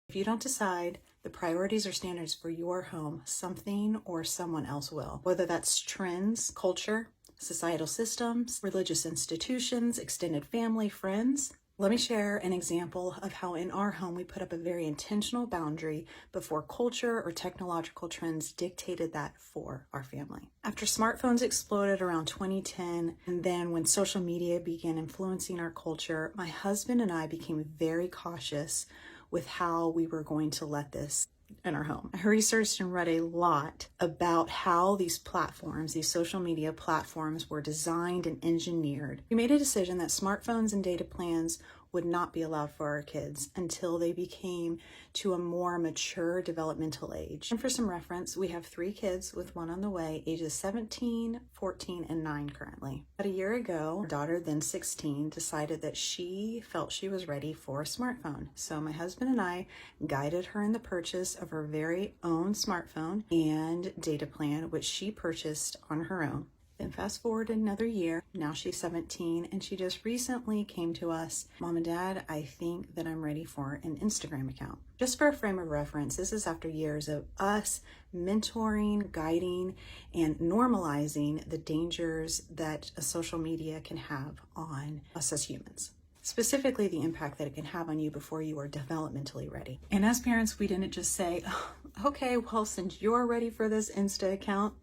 If you don't decide the priorities or standards for your home, something or someone else will. Whether that's trends, culture, societal systems, religious institutions, extended family, friends. Let me share an example of how in our home we put up a very intentional boundary before culture or technological trends dictated that for our family. After smartphones exploded around 2010, and then when social media began influencing our culture, my husband and I became very cautious with how we were going to let this in our home. I researched and read a lot about how these platforms, these social media platforms, were designed and engineered. We made a decision that smartphones and data plans would not be allowed for our kids until they became to a more mature developmental age. And for some reference, we have 3 kids with one on the way, ages 17, 14, and 9 currently. About a year ago, our daughter, then 16, decided that she felt she was ready for a smartphone. So my husband and I guided her in the purchase of her very own smartphone and data plan, which she purchased on her own. Then fast forward another year, now she's 17, and she just recently came to us, Mom and Dad, I think that I'm ready for an Instagram account. Just for a frame of reference, this is after years of us mentoring, guiding, and normalizing the dangers that a social media can have on us as humans. Specifically, the impact that it can have on you before you are developmentally ready. And as parents, we didn't just say, oh, okay, well, since you're ready for this Insta account,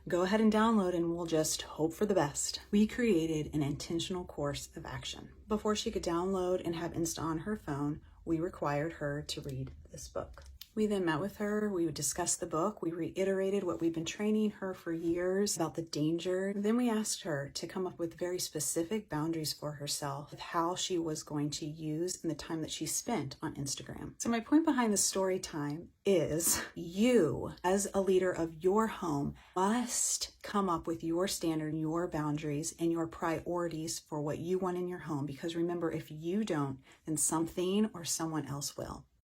go ahead and download and we'll just hope for the best. We created an intentional course of action. Before she could download and have Insta on her phone, we required her to read this book. We then met with her, we would discuss the book, we reiterated what we've been training her for years about the danger. Then we asked her to come up with very specific boundaries for herself with how she was going to use in the time that she spent on Instagram. So my point behind the story time is you, as a leader of your home, must come up with your standard, your boundaries, and your priorities for what you want in your home. Because remember, if you don't, then something or someone else will.